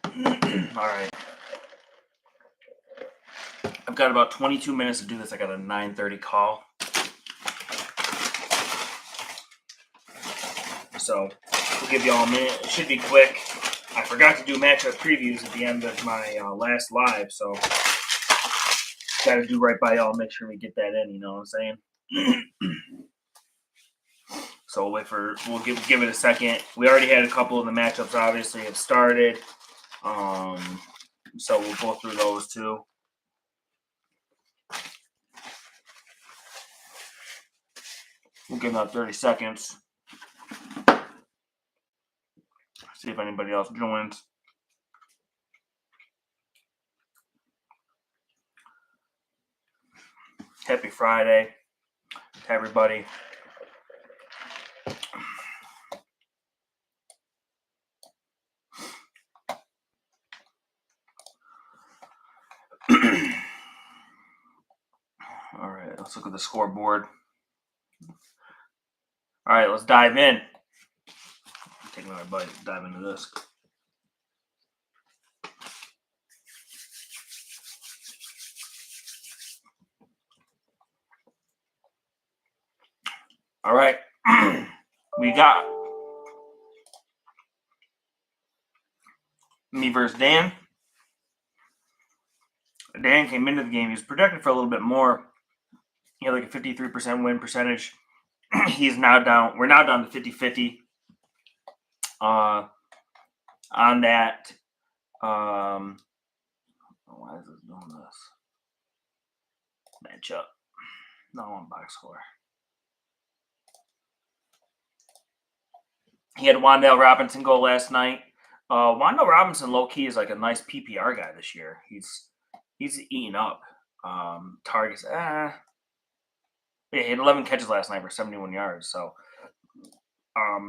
All right. I've got about 22 minutes to do this. I got a 9:30 call. So we'll give y'all a minute. It should be quick. I forgot to do matchup previews at the end of my last live, so got to do right by y'all. Make sure we get that in. You know what I'm saying? So we'll give it a second. We already had a couple of the matchups. Obviously, have started. So we'll go through those too. We'll give about 30 seconds. See if anybody else joins. Happy Friday to everybody. All right, let's look at the scoreboard. All right, let's dive in. Take another bite, dive into this. All right, we got me versus Dan. Dan came into the game. He was projected for a little bit more. He had like a 53% win percentage. He's now down. We're now down to 50-50 on that. Why is this doing this? Matchup. No, on box score. He had Wan'Dale Robinson go last night. Wan'Dale Robinson, low key, is like a nice PPR guy this year. He's eating up targets. Yeah, he had 11 catches last night for 71 yards. So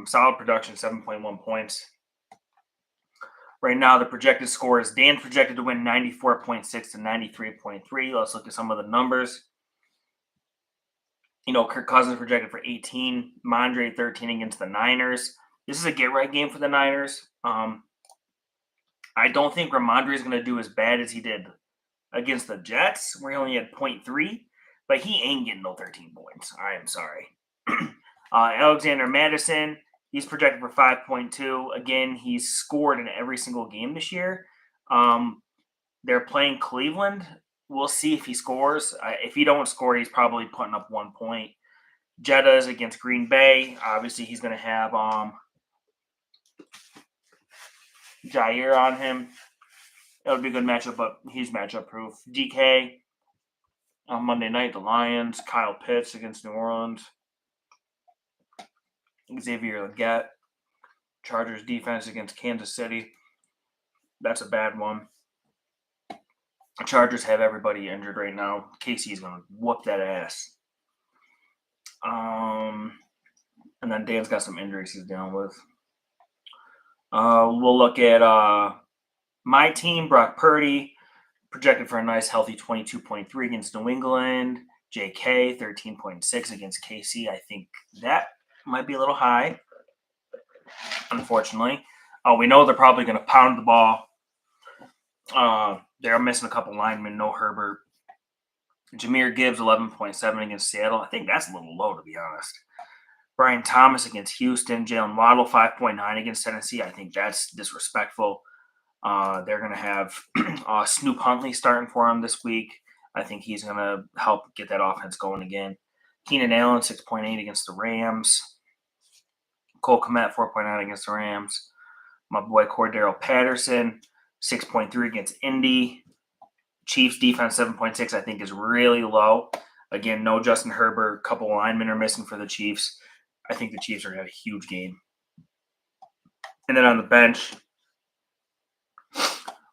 solid production, 7.1 points. Right now, the projected score is Dan projected to win 94.6 to 93.3. Let's look at some of the numbers. You know, Kirk Cousins projected for 18, Mondre 13 against the Niners. This is a get-right game for the Niners. I don't think Ramondre is going to do as bad as he did against the Jets, where he only had 0.3, but he ain't getting no 13 points. I am sorry. Alexander Madison, he's projected for 5.2. Again, he's scored in every single game this year. They're playing Cleveland. We'll see if he scores. If he don't score, he's probably putting up 1 point. Jeddah's against Green Bay. Obviously, he's going to have Jair on him. It'll be a good matchup, but he's matchup proof. DK on Monday night, the Lions. Kyle Pitts against New Orleans. Xavier Legette. Chargers defense against Kansas City. That's a bad one. The Chargers have everybody injured right now. KC's going to whoop that ass. And then Dan's got some injuries he's dealing with. We'll look at my team, Brock Purdy, projected for a nice, healthy 22.3 against New England. JK, 13.6 against KC. I think that might be a little high, unfortunately. We know they're probably going to pound the ball. They're missing a couple linemen, no Herbert. Jahmyr Gibbs, 11.7 against Seattle. I think that's a little low, to be honest. Brian Thomas against Houston. Jalen Waddle, 5.9 against Tennessee. I think that's disrespectful. They're going to have Snoop Huntley starting for him this week. I think he's going to help get that offense going again. Keenan Allen, 6.8 against the Rams. Cole Kmet, 4.9 against the Rams. My boy Cordero Patterson, 6.3 against Indy. Chiefs defense, 7.6, I think is really low. Again, no Justin Herbert. A couple linemen are missing for the Chiefs. I think the Chiefs are going to have a huge game. And then on the bench,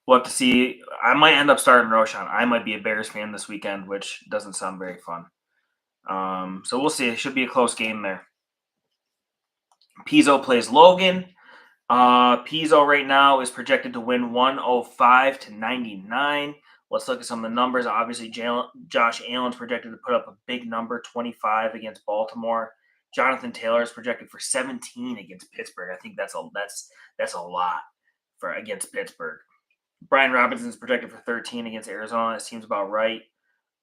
we'll have to see. I might end up starting Roschon. I might be a Bears fan this weekend, which doesn't sound very fun. So we'll see. It should be a close game there. Pizzo plays Logan. Pizzo right now is projected to win 105 to 99. Let's look at some of the numbers. Obviously, Josh Allen's projected to put up a big number, 25 against Baltimore. Jonathan Taylor is projected for 17 against Pittsburgh. I think that's a lot for against Pittsburgh. Brian Robinson's projected for 13 against Arizona. That seems about right.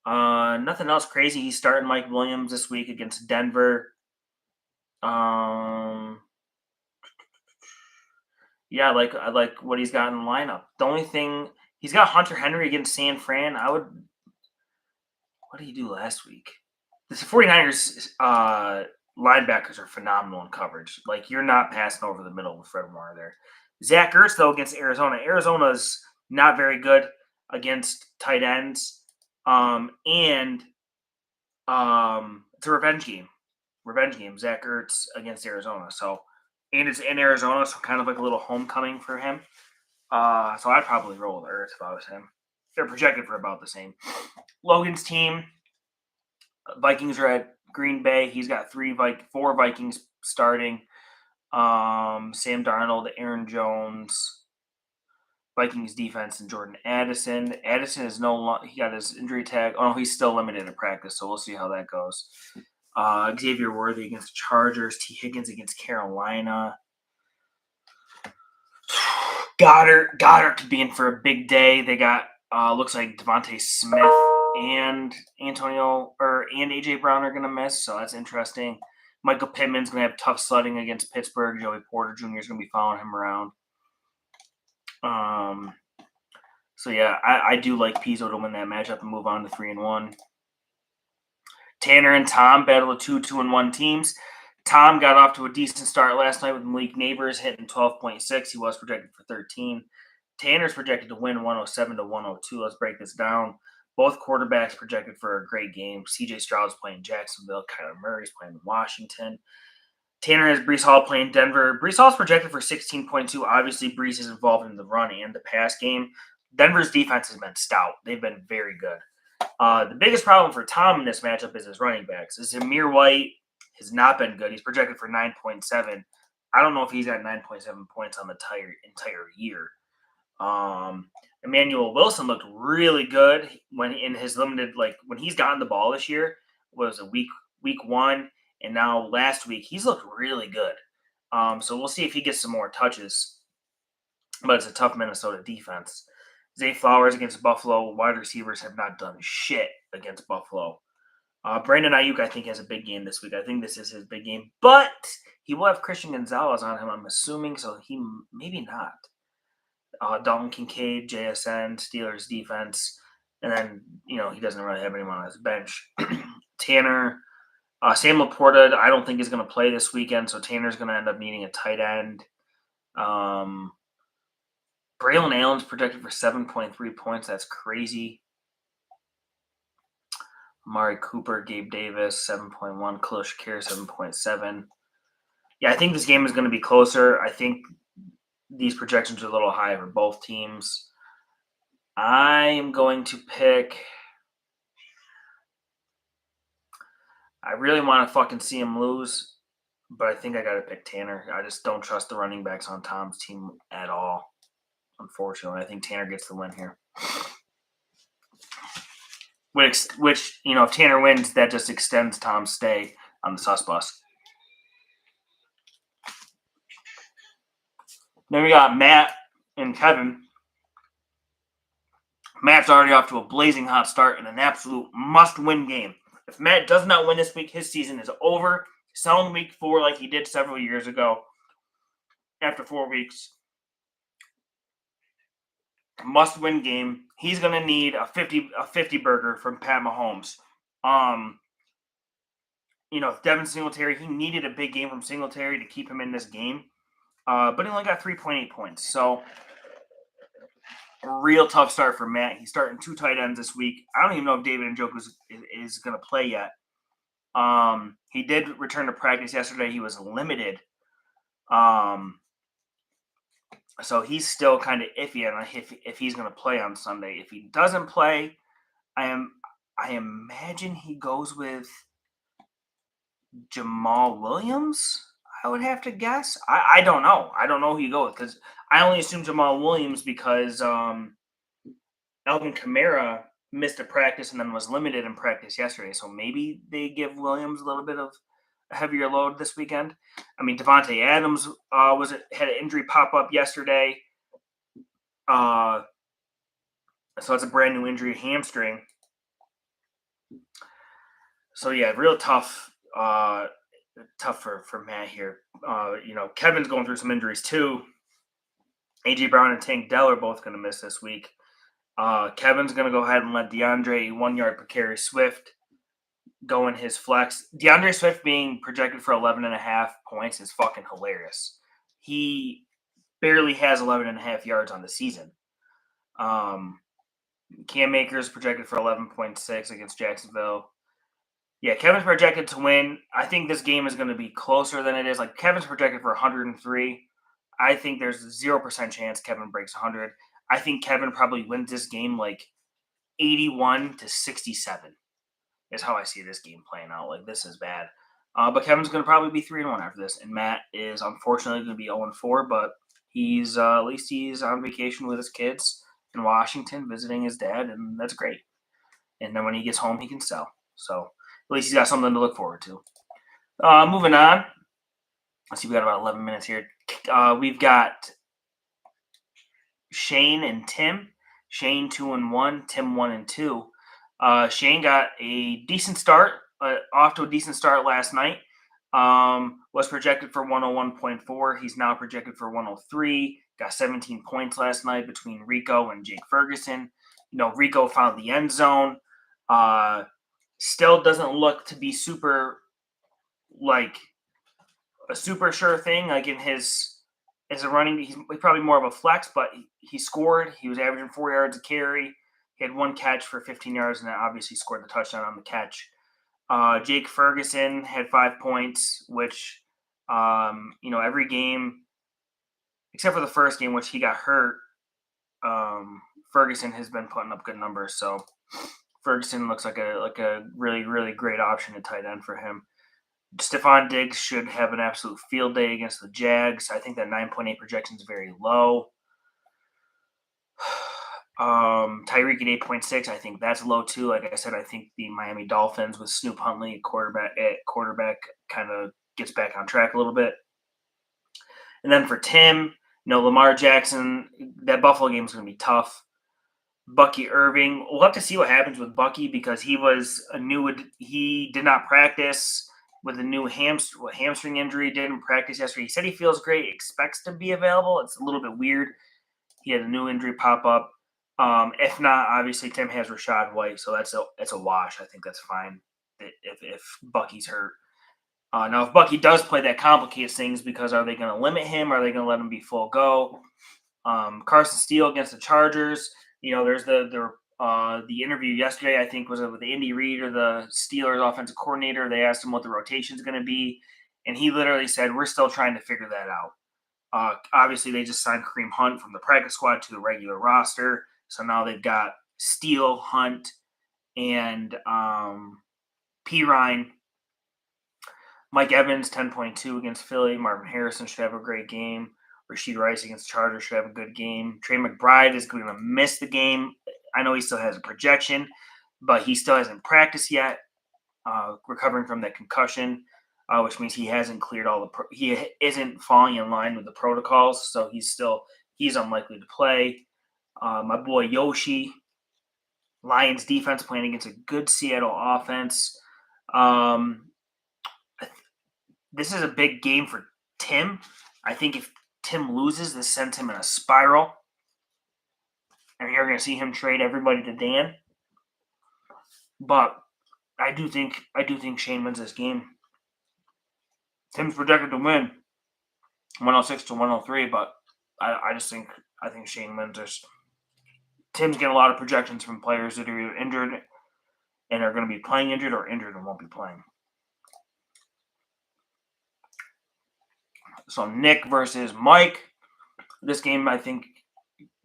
Nothing else crazy. He's starting Mike Williams this week against Denver. Yeah, I like what he's got in the lineup. The only thing he's got Hunter Henry against San Fran. What did he do last week? The 49ers linebackers are phenomenal in coverage. Like, you're not passing over the middle with Fred Warner there. Zach Ertz, though, against Arizona. Arizona's not very good against tight ends. And it's a revenge game. Zach Ertz against Arizona. So, and it's in Arizona, so kind of like a little homecoming for him. So I'd probably roll with Ertz if I was him. They're projected for about the same. Logan's team, Vikings are at Green Bay. He's got four Vikings starting. Sam Darnold, Aaron Jones, Vikings defense, and Jordan Addison. Addison is no longer, he got his injury tag. Oh no, he's still limited in practice, so we'll see how that goes. Xavier Worthy against the Chargers. T. Higgins against Carolina. Goddard could be in for a big day. They got looks like Devontae Smith and AJ Brown are gonna miss, so that's interesting. Michael Pittman's gonna have tough sledding against Pittsburgh. Joey Porter Jr. is gonna be following him around. So yeah, I do like Pizzo to win that matchup and move on to 3-1. Tanner and Tom battle of 2-2-1 teams. Tom got off to a decent start last night with Malik Neighbors hitting 12.6. He was projected for 13. Tanner's projected to win 107-102. Let's break this down. Both quarterbacks projected for a great game. CJ Stroud's playing Jacksonville. Kyler Murray's playing Washington. Tanner has Breece Hall playing Denver. Breece Hall's projected for 16.2. Obviously, Breece is involved in the run and the pass game. Denver's defense has been stout. They've been very good. The biggest problem for Tom in this matchup is his running backs. Zamir White has not been good. He's projected for 9.7. I don't know if he's got 9.7 points on the entire year. Emmanuel Wilson looked really good when in his limited, when he's gotten the ball this year. Was a week 1, and now last week he's looked really good. So we'll see if he gets some more touches. But it's a tough Minnesota defense. Zay Flowers against Buffalo. Wide receivers have not done shit against Buffalo. Brandon Ayuk, I think, has a big game this week. I think this is his big game. But he will have Christian Gonzalez on him, I'm assuming, so he maybe not. Dalton Kincaid, JSN, Steelers defense. And then, he doesn't really have anyone on his bench. Tanner, Sam Laporta, I don't think is going to play this weekend, so Tanner's going to end up needing a tight end. Braylon Allen's projected for 7.3 points. That's crazy. Amari Cooper, Gabe Davis, 7.1. Khalil Shakir, 7.7. Yeah, I think this game is going to be closer. I think these projections are a little high for both teams. I am going to pick... I really want to fucking see him lose, but I think I got to pick Tanner. I just don't trust the running backs on Tom's team at all, unfortunately. I think Tanner gets the win here. Which if Tanner wins, that just extends Tom's stay on the sus bus. Then we got Matt and Kevin. Matt's already off to a blazing hot start and an absolute must-win game. If Matt does not win this week, his season is over. Selling week 4 like he did several years ago. After 4 weeks. Must-win game. He's going to need a 50 burger from Pat Mahomes. Devin Singletary, he needed a big game from Singletary to keep him in this game. But he only got 3.8 points. So, a real tough start for Matt. He's starting 2 tight ends this week. I don't even know if David Njoku is going to play yet. He did return to practice yesterday. He was limited. So he's still kind of iffy on if he's going to play on Sunday. If he doesn't play, I imagine he goes with Jamal Williams. I would have to guess. I don't know. I don't know who you go with because I only assume Jamal Williams because Alvin Kamara missed a practice and then was limited in practice yesterday. So maybe they give Williams a little bit of a heavier load this weekend. I mean, Devontae Adams had an injury pop up yesterday. So it's a brand new injury, hamstring. So yeah, real tough. Tough for Matt here. Kevin's going through some injuries too. AJ Brown and Tank Dell are both going to miss this week. Kevin's going to go ahead and let DeAndre 1 yard per carry Swift go in his flex. DeAndre Swift being projected for 11.5 points is fucking hilarious. He barely has 11.5 yards on the season. Cam Akers projected for 11.6 against Jacksonville. Yeah, Kevin's projected to win. I think this game is going to be closer than it is. Like, Kevin's projected for 103. I think there's a 0% chance Kevin breaks 100. I think Kevin probably wins this game like 81-67 is how I see this game playing out. Like, this is bad. But Kevin's going to probably be 3-1 after this. And Matt is unfortunately going to be 0-4, but he's at least he's on vacation with his kids in Washington visiting his dad, and that's great. And then when he gets home, he can sell. So at least he's got something to look forward to. Moving on. Let's see, we got about 11 minutes here. We've got Shane and Tim. Shane 2-1, Tim 1-2. Shane got a decent start, off to a decent start last night. Was projected for 101.4. He's now projected for 103. Got 17 points last night between Rico and Jake Ferguson. Rico found the end zone. Still doesn't look to be super, like, a super sure thing. Like, in his as a running, he's probably more of a flex, but he scored. He was averaging 4 yards a carry. He had 1 catch for 15 yards, and then obviously scored the touchdown on the catch. Jake Ferguson had 5 points, which, every game, except for the first game, which he got hurt, Ferguson has been putting up good numbers. So Ferguson looks like a really, really great option at tight end for him. Stephon Diggs should have an absolute field day against the Jags. I think that 9.8 projection is very low. Tyreek at 8.6, I think that's low too. Like I said, I think the Miami Dolphins with Snoop Huntley at quarterback kind of gets back on track a little bit. And then for Tim, Lamar Jackson, that Buffalo game is going to be tough. Bucky Irving, we'll have to see what happens with Bucky because he did not practice with a new hamstring injury, didn't practice yesterday. He said he feels great, expects to be available. It's a little bit weird. He had a new injury pop up. If not, obviously Tim has Rachaad White, so that's a wash. I think that's fine if Bucky's hurt. Now, if Bucky does play, that complicates things because are they going to limit him? Are they going to let him be full go? Carson Steele against the Chargers. There's the interview yesterday, I think, was it with Andy Reid or the Steelers offensive coordinator. They asked him what the rotation is going to be, and he literally said, "We're still trying to figure that out." Obviously, they just signed Kareem Hunt from the practice squad to the regular roster, so now they've got Steele, Hunt, and Pirine. Mike Evans, 10.2 against Philly. Marvin Harrison should have a great game. Rashid Rice against Chargers should have a good game. Trey McBride is going to miss the game. I know he still has a projection, but he still hasn't practiced yet, recovering from that concussion, which means he hasn't cleared he isn't falling in line with the protocols, so he's unlikely to play. My boy Yoshi, Lions defense playing against a good Seattle offense. This is a big game for Tim. I think if Tim loses, this sends him in a spiral. And you're going to see him trade everybody to Dan. But I do think Shane wins this game. Tim's projected to win 106-103, but I think Shane wins this. Tim's getting a lot of projections from players that are either injured and are going to be playing injured or injured and won't be playing. So Nick versus Mike. This game, I think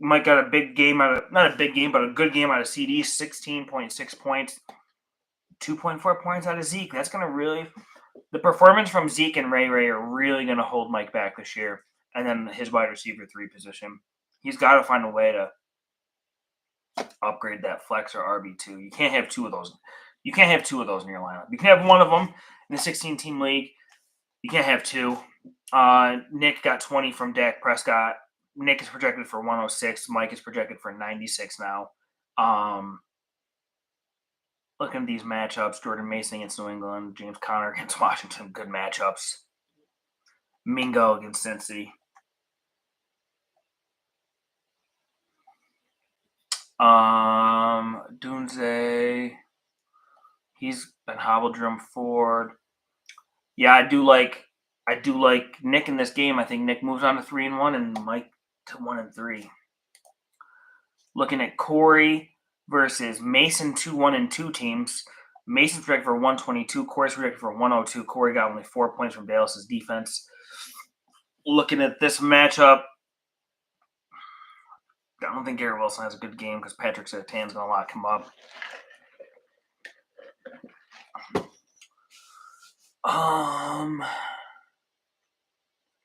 Mike got a big game not a big game, but a good game out of CD, 16.6 points, 2.4 points out of Zeke. That's going to the performance from Zeke and Ray are really going to hold Mike back this year. And then his wide receiver 3 position. He's got to find a way to upgrade that flex or RB2. You can't have 2 of those. You can't have 2 of those in your lineup. You can have one of them in the 16-team league. You can't have 2. Nick got 20 from Dak Prescott. Nick is projected for 106. Mike is projected for 96 now. Looking at these matchups, Jordan Mason against New England, James Conner against Washington, good matchups. Mingo against Cincy. Dunze, he's been hobbled. Jerome Ford. Yeah, I do like Nick in this game. I think Nick moves on to 3-1 and Mike to 1-3. Looking at Corey versus Mason, 2-1-2 teams. Mason's projected for 122. Corey's projected for 102. Corey got only 4 points from Dallas's defense. Looking at this matchup, I don't think Garrett Wilson has a good game because Patrick Surtain's going to lock him up.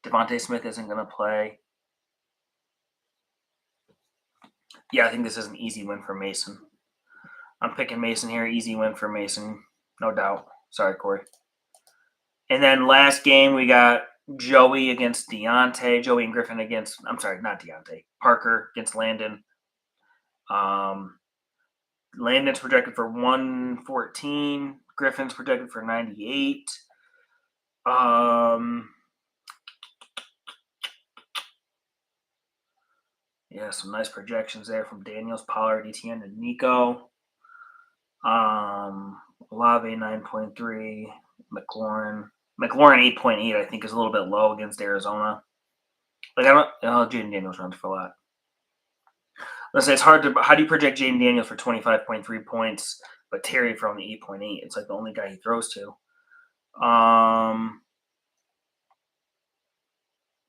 Devontae Smith isn't going to play. Yeah, I think this is an easy win for Mason. I'm picking Mason here. Easy win for Mason, no doubt. Sorry, Corey. And then last game, we got Joey against Deontay. Joey and Griffin against, I'm sorry, not Deontay. Parker against Landon. Landon's projected for 114. Griffin's projected for 98. Yeah, some nice projections there from Daniels, Pollard, Etienne, and Nico. Olave 9.3. McLaurin 8.8. I think is a little bit low against Arizona. Like Jaden Daniels runs for a lot. Let's say it's hard to. How do you project Jaden Daniels for 25.3 points, but Terry for only 8.8? It's like the only guy he throws to.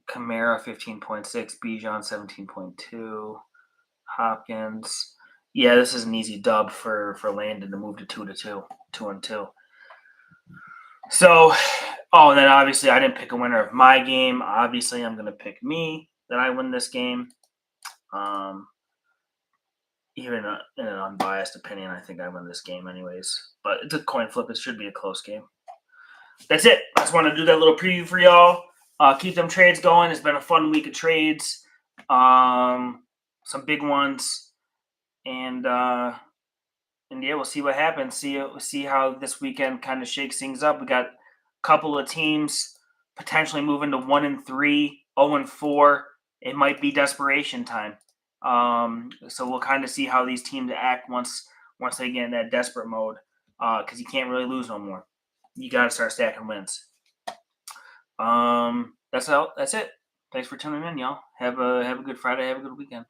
Kamara 15.6, Bijan 17.2, Hopkins. Yeah, this is an easy dub for Landon to move to 2-2. So, and then obviously I didn't pick a winner of my game. Obviously, I'm going to pick me that I win this game. Even in an unbiased opinion, I think I win this game anyways. But it's a coin flip. It should be a close game. That's it. I just want to do that little preview for y'all. Keep them trades going. It's been a fun week of trades. Some big ones. And yeah, we'll see what happens. See how this weekend kind of shakes things up. We got a couple of teams potentially moving to 1-3, 0-4. It might be desperation time. So we'll kind of see how these teams act once they get in that desperate mode. Because you can't really lose no more. You got to start stacking wins. That's it. Thanks for tuning in, y'all. Have a good Friday. Have a good weekend.